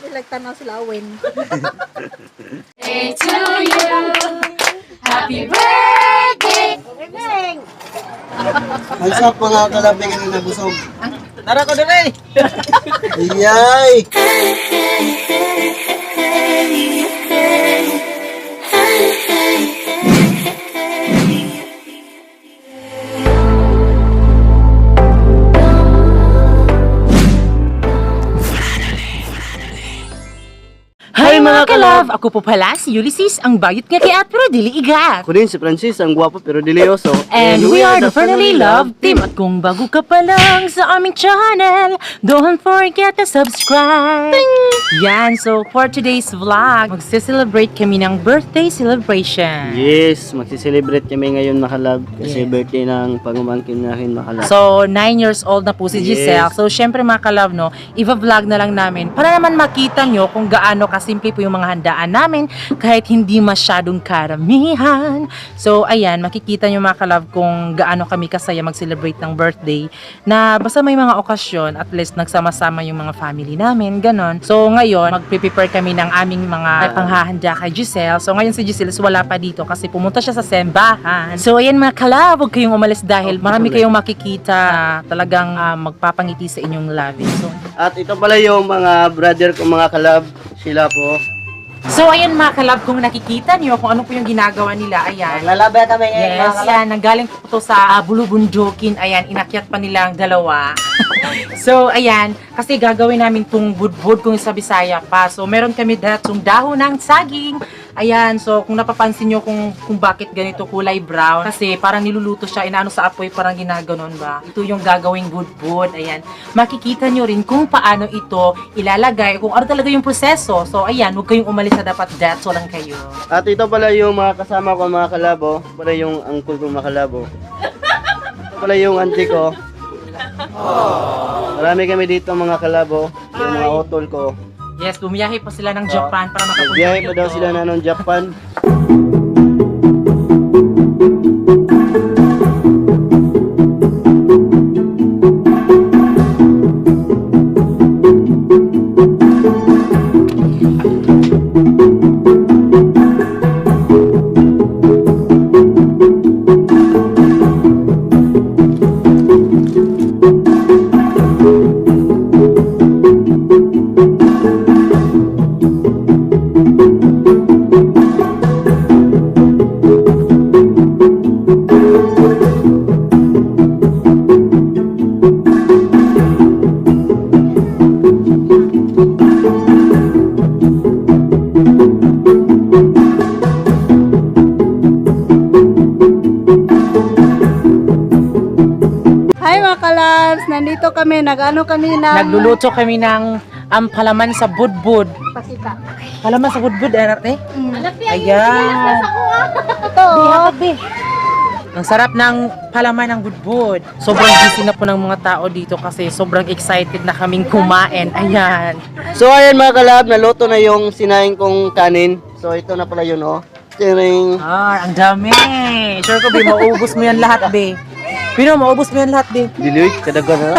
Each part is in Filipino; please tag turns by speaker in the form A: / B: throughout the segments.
A: Nilagtanaw sila awin.
B: Day to you. Happy birthday.
C: Ay, sa mga kalabi ka na nabusog.
D: Tara ko din eh.
C: Iyay!
E: Hi mga kalove! Ako po pala si Ulysses, ang bayot nga kay at pero dili igat.
C: Ako din si Francis, ang gwapo pero dilioso.
E: And we are the Fernally Love Team. At kung bago ka pa lang sa aming channel, don't forget to subscribe. Yan, so for today's vlog, magse-celebrate kami ng birthday celebration.
C: Yes, magsiselebrate kami ngayon mga kalab. Kasi
E: Yes.
C: birthday ng pangumangkin namin mga kalab.
E: So, 9 years old na po si Giselle.
C: Yes.
E: So, syempre mga kalove, no, i-vlog na lang namin para naman makita nyo kung gaano kasimple po yung mga handaan namin kahit hindi masyadong karamihan. So, ayan, makikita nyo mga kalove kung gaano kami kasaya mag-celebrate ng birthday na basta may mga okasyon, at least nagsama-sama yung mga family namin, ganon. So, ngayon, mag-prepare kami ng aming mga panghahanda kay Giselle. So, ngayon si Giselle wala pa dito kasi pumunta siya sa simbahan. So, ayan mga kalove, huwag kayong umalis dahil marami kayong makikita na talagang magpapangiti sa inyong labi. So,
C: At ito pala yung mga brother ko mga kalab. Sila po.
E: So, ayan mga kalab, kung nakikita niyo kung ano po yung ginagawa nila, ayan.
D: Lalabay kami ngayon mga
E: Yes,
D: kalab.
E: yan. Nanggaling po to sa Bulubundukin. Ayan, inakyat pa nila ang dalawa. So, ayan. Kasi gagawin namin tong budbud kung sa Bisaya pa. So, meron kami datong dahon ng saging. Ayan, so kung napapansin nyo kung bakit ganito kulay brown. Kasi parang niluluto siya, inaano sa apoy, parang ginaganon ba. Ito yung gagawing budbud. Ayan. Makikita nyo rin kung paano ito ilalagay, kung ano talaga yung proseso. So, ayan, huwag kayong umalis na dapat datso lang kayo.
C: At ito pala yung mga kasama ko mga kalabo. Ito pala yung uncle ko mga kalabo. Ito pala yung auntie ko. Marami kami dito mga kalabo. Yung mga utol ko.
E: Yes, bumiyahe pa sila ng Japan para makapunta
C: Nagbiyahe pa
E: dito.
C: daw sila na ng Japan.
A: Hi mga kalabs! Nandito kami, nag-ano kami ng...
E: Nagluluto kami ng palaman sa budbud.
A: Pasita.
E: Palaman sa budbud, ate? Ayan.
A: Ito,
E: Be. Ang sarap ng palaman ng budbud. Sobrang busy na po ng mga tao dito kasi sobrang excited na kaming kumain. Ayan.
C: So ayan mga kalab, naluto na yung sinaing kong kanin. So ito na pala yun oh. Tiring.
E: Ah, ang dami. Sure ko, Be, maubos mo yan lahat, Be. Pino, maubos mo yan lahat, Be.
C: Diloy, kadagan na.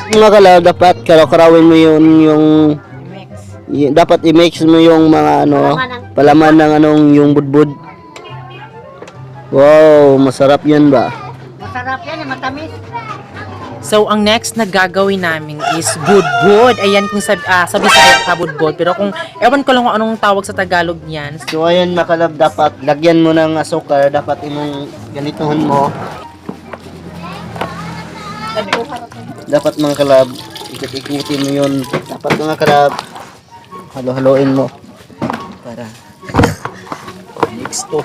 C: Mga kalab, dapat karawin mo yun yung... dapat i-mix mo yung mga ano, palaman ng anong yung budbud. Wow, masarap yan ba?
A: masarap yan, matamis.
E: So, ang next na gagawin namin is budbud. Ayan, kung sa Bisaya ka budbud. Pero kung, ewan ko lang kung anong tawag sa Tagalog niyan.
C: So ayan mga kalab, dapat lagyan mo ng asukar, dapat imong ganituhan mo. Dapat mga kalab, ikot-ikutin mo yun. Dapat mga kalab, halo-haloin mo. Para mix to.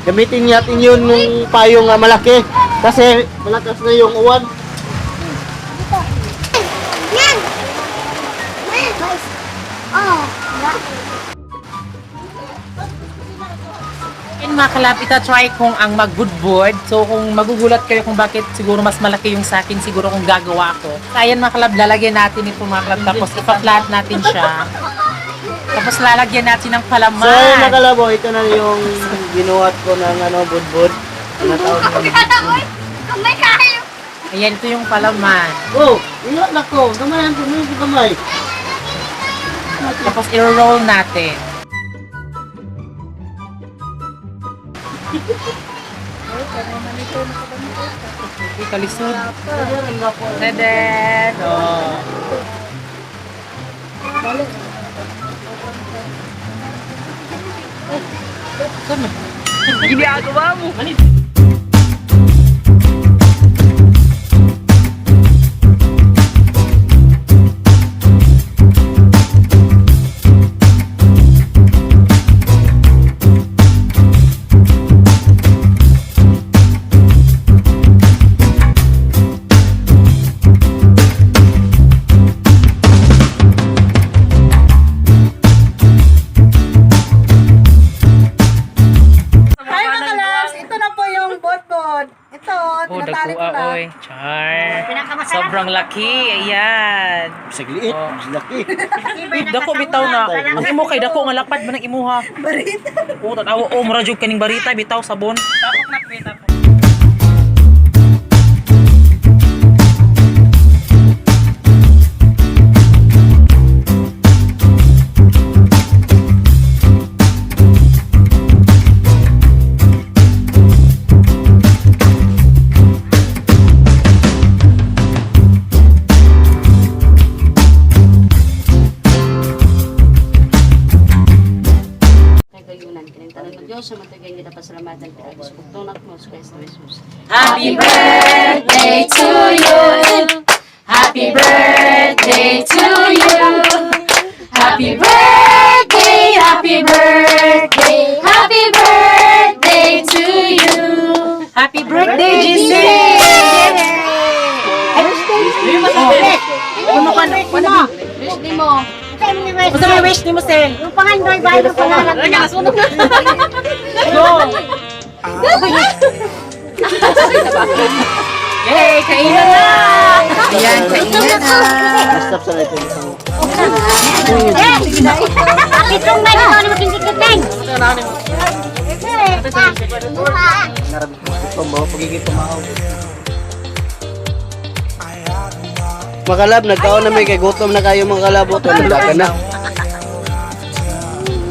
C: Gamitin natin yun ng payong malaki. Kasi malakas na yung uwan.
E: And mga kalab, ita-try kong ang magbudbud. So, kung magugulat kayo kung bakit siguro mas malaki yung sa akin, siguro kung gagawa ko. So, ayan mga kalab, lalagyan natin ito mga kalab. Tapos, ipa-flat natin siya. Tapos, lalagyan natin ng palaman.
C: So ayun mga kalabo, ito na yung ginuhat ko ng budbud. Ano tawag yun?
E: Ayan, ito yung palaman.
C: Oh, ilan ako. Gamayan ko, may gamay.
E: Tapos i-roll natin. Kalisod. Tadad! Oh. Ginagawa mo.
A: Hi mga kalabs, ito na po yung bot-bot. Ito,
E: Oh,
A: tinatali ko
E: dagkua,
A: na.
E: oy. Char. Sobrang laki. Ayan.
C: Sagliit,
E: Oh.
C: laki.
E: Uy, dako bitaw na. Ang imo kay dako nga lakpad man ang imuha.
A: Barita.
E: Oh, tatawa. Oh, mura jud kaning barita bitaw sabon.
B: Kagayunan, kinintala ng Diyos, sa matagay nga pasalamatan, pinagis pagtunak mo sa Kristo Jesus.
E: Happy
B: birthday to you. Happy birthday to you. Happy birthday, happy birthday, happy birthday to you.
E: Happy birthday, Giselle! Ano ka na?
B: Birthday mo.
E: Basta may wish ni mo, Sel.
B: Yung pangandoy ba yung pangalan mo?
E: Go! Yay! Kainan na! Ayan, kainan na!
C: Stop sa light.
B: Itong ba ito na magkikiteng?
C: Narabi ko. Pambaw, pagiging pumahaw. Mga kalab, nagkaon na may kay gutom na kayo mga kalab. Ito, nagdagan na.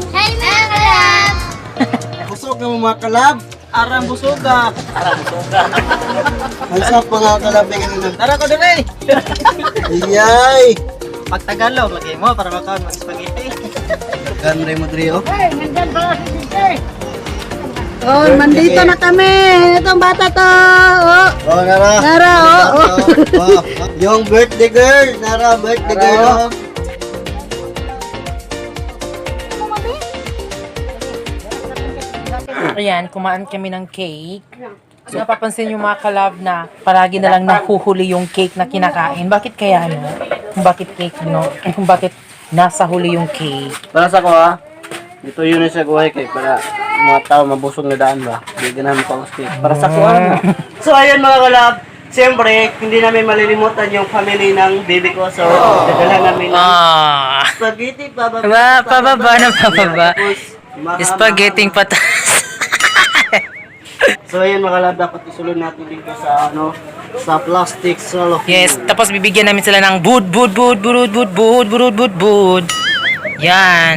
B: Hi, Ma'am!
C: Busog na mga kalab.
D: Arang busuga.
C: Ang sarap mga kalab. May ganun na.
D: Nara ko dire.
C: Iyay!
D: Pag Tagalog lagay mo para makaon mag spaghetti.
C: Ganun mo diri, oh.
A: Oh, mandito na kami. Itong bata to. Oh,
C: Oh, Nara.
A: Nara, oh.
C: Oh. Yung birthday girl. Nara, birthday girl, oh.
E: Ayan, kumaan kami ng cake. So, napapansin yung mga kalab na palagi na lang nahuhuli yung cake na kinakain. Bakit kaya, no? Kung bakit cake, no? Kung bakit nasa huli yung cake.
C: Para sa ko, ha? Dito yun sa kuhay kay para mga tao mabusog na daan ba? Hindi ganahan pa usti. Para sa kuha. So ayun mga kalab, siyempre hindi namin malilimutan yung family ng baby ko. So dadala namin ng
E: Ah!
C: spaghetti pababa.
E: Pababa na pababa.
C: Tapos, mahaba.
E: Spaghetti patas.
C: So ayun mga kalab, dapat isulod natin dito sa sa plastic solo.
E: Yes, tapos bibigyan namin sila ng bud. Yan.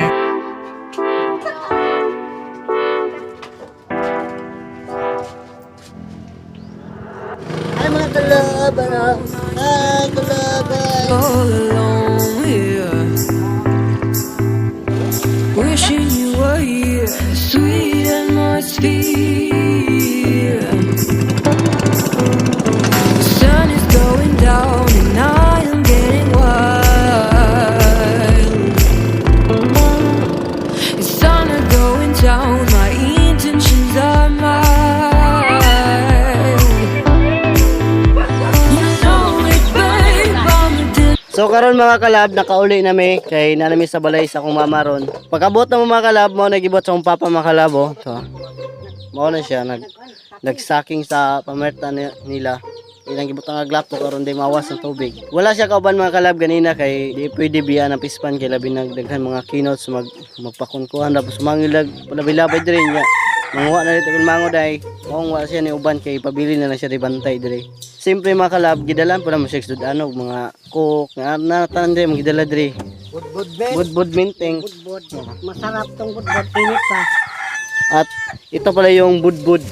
C: Ay mga kalab, ay kalab.
F: All alone here, wishing you were here. Sweet atmosphere. The sun is going down and I am getting wild. The sun is going down. My intentions are mild. You know it, babe. I'm a
C: So karon mga kalab, nakauli nami kay nanami sa balay sa akong mama ron. Pagkabot na mo mga kalab, mo nagibot sa akong papa mga kalab, oh. So, mao na siya nagsaking sa pamerta nila. Ilang gibot nga glapo karon di mawas ng tubig. Wala siya kauban mga kalab ganina kay di pwede biya ng pispan kay labi nagdaghan mga keynotes magpakunkuhan tapos mangilag labi-labay diri niya. Manguha na dito kung mango day. Kung wala siya ni uban kay pabili na lang siya di bantay dire. Siyempre mga kalab, gidalan po na mo siya ano, mga cook, nga natanan dire, magidala dire. Budbud minting.
A: Masarap tong budbud, init pa.
C: At ito pala yung budbud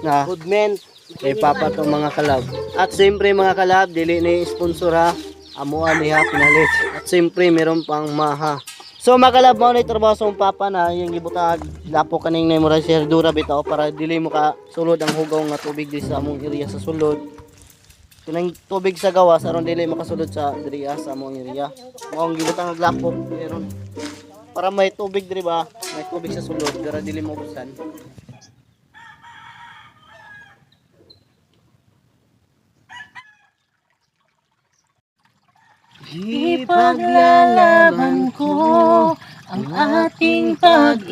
C: na budmen kay Papa to mga kalab. At siyempre mga kalab, dili ni sponsor ha. Amuan niya pinalit. At siyempre meron pang maha. So mga kalab, mo na trabaho sa Papa na yung gibutag lapo kaning na mo ra dura bitaw para dili mo ka sulod ang hugaw nga tubig di sa among area sa sulod. Kanang tubig sa gawas aron dili makasulod sa diriya sa among area. Mao ang gibutang lapo meron para may tubig diri ba? May tubig sa sulod para dili mo ubusan.
E: Ipaglalaban ko ang ating pag-ibig.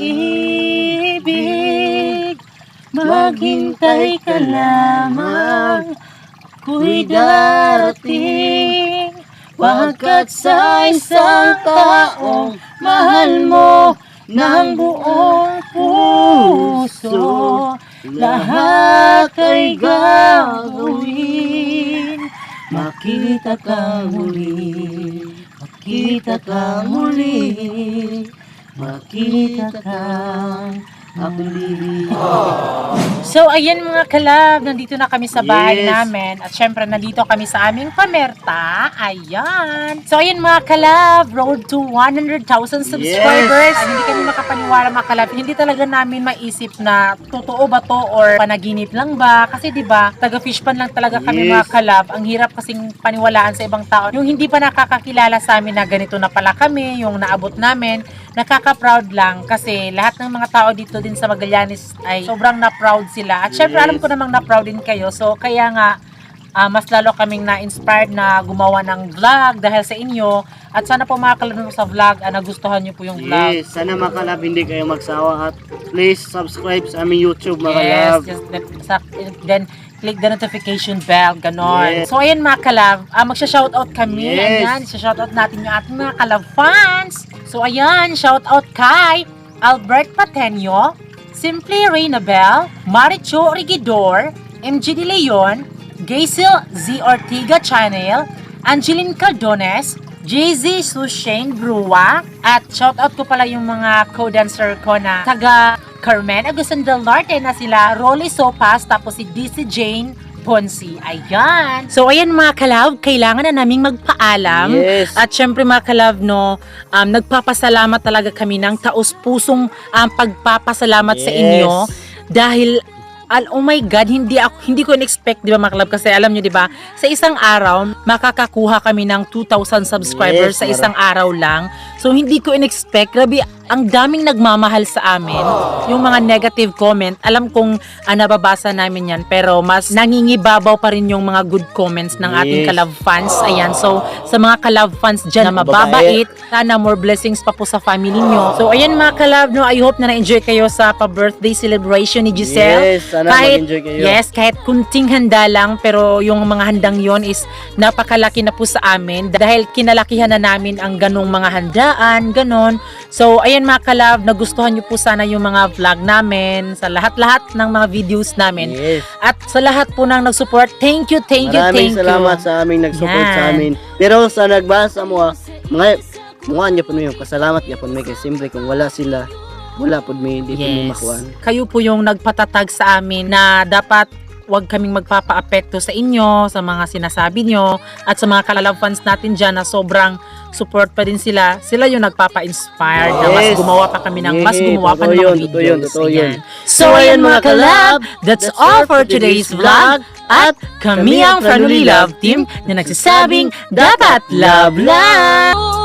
E: Maghintay ka lamang, ako'y darating. Pagkat sa isang taong mahal mo ng buong puso, lahat ay gagawin. Makita ka muli, makita ka muli, makita ka muli. So ayan mga kalab, nandito na kami sa bahay namin at syempre nandito kami sa aming pamerta. Ayan. So ayan mga kalab, road to 100,000 subscribers. Hindi kami makapaniwala mga kalab. Hindi talaga namin maisip na totoo ba to or panaginip lang ba? Kasi 'di ba, taga fishpan lang talaga kami mga kalab. Ang hirap kasing paniwalaan sa ibang tao. Yung hindi pa nakakakilala sa amin na ganito na pala kami, yung naabot namin, nakaka-proud lang kasi lahat ng mga tao dito din sa Magallanes ay sobrang na-proud sila. At syempre alam ko namang na-proud din kayo. So kaya nga mas lalo kaming na-inspired na gumawa ng vlog dahil sa inyo. At sana po mga kalab sa vlog, nagustuhan nyo po yung vlog.
C: Yes, sana mga kalab hindi kayo magsawa at please subscribe sa aming YouTube mga kalab.
E: Yes, then click the notification bell, ganon. Yes. So ayan mga kalab, magsha-shoutout kami.
C: Yes.
E: Ayan, shoutout natin yung ating mga kalab fans. So ayan, shoutout kay Albert Patenio, Simply Reynabel, Maricho Rigidor, MG De Leon, Gaysil Z. Ortiga Channel, Angeline Caldones, JZ Sushane Brua, at shoutout ko pala yung mga co-dancer ko na taga Carmen Agusan del Norte na sila Rolly Sopas, tapos si DC Jane Ponsi. Ayan. So, ayan mga kalab, kailangan na naming magpaalam.
C: Yes.
E: At syempre mga kalab, no, nagpapasalamat talaga kami ng taos-pusong pagpapasalamat sa inyo. Dahil, oh my God, hindi ko in-expect, di ba mga kalab? Kasi alam nyo, di ba, sa isang araw, makakakuha kami ng 2,000 subscribers sa isang araw lang. So, hindi ko in-expect. Grabe, ang daming nagmamahal sa amin. Yung mga negative comment, alam kong nababasa namin yan, pero mas nangingibabaw pa rin yung mga good comments ng ating kalab fans. Ayan, so sa mga kalab fans dyan na mababait, sana more blessings pa po sa family nyo. So ayan mga kalab, no, I hope na na-enjoy kayo sa pa-birthday celebration ni Giselle.
C: Yes, sana mag-enjoy kayo.
E: Yes, kahit kunting handa lang, pero yung mga handang yon is napakalaki na po sa amin dahil kinalakihan na namin ang ganong mga handaan, ganon. So ayan mga kalab, nagustuhan nyo po sana yung mga vlog namin sa lahat-lahat ng mga videos namin.
C: Yes.
E: At sa lahat po nang nag-support, thank you.
C: Maraming salamat sa aming nag-support sa amin. Pero sa nagbasa mo, mga niya po yung kasalamat niya po may kasi siyempre kung wala sila, wala po may hindi po may makuhaan.
E: Kayo po yung nagpatatag sa amin na dapat wag kaming magpapa-apekto sa inyo, sa mga sinasabi nyo, at sa mga kalab fans natin dyan na sobrang support pa din sila. Sila yung nagpapa-inspire na mas gumawa pa kami ng mas gumawa pa ng mga videos. Ayan. So ayan mga kalab, that's all for today's vlog. At kami ang Family Love Team na nagsasabing dapat love lang!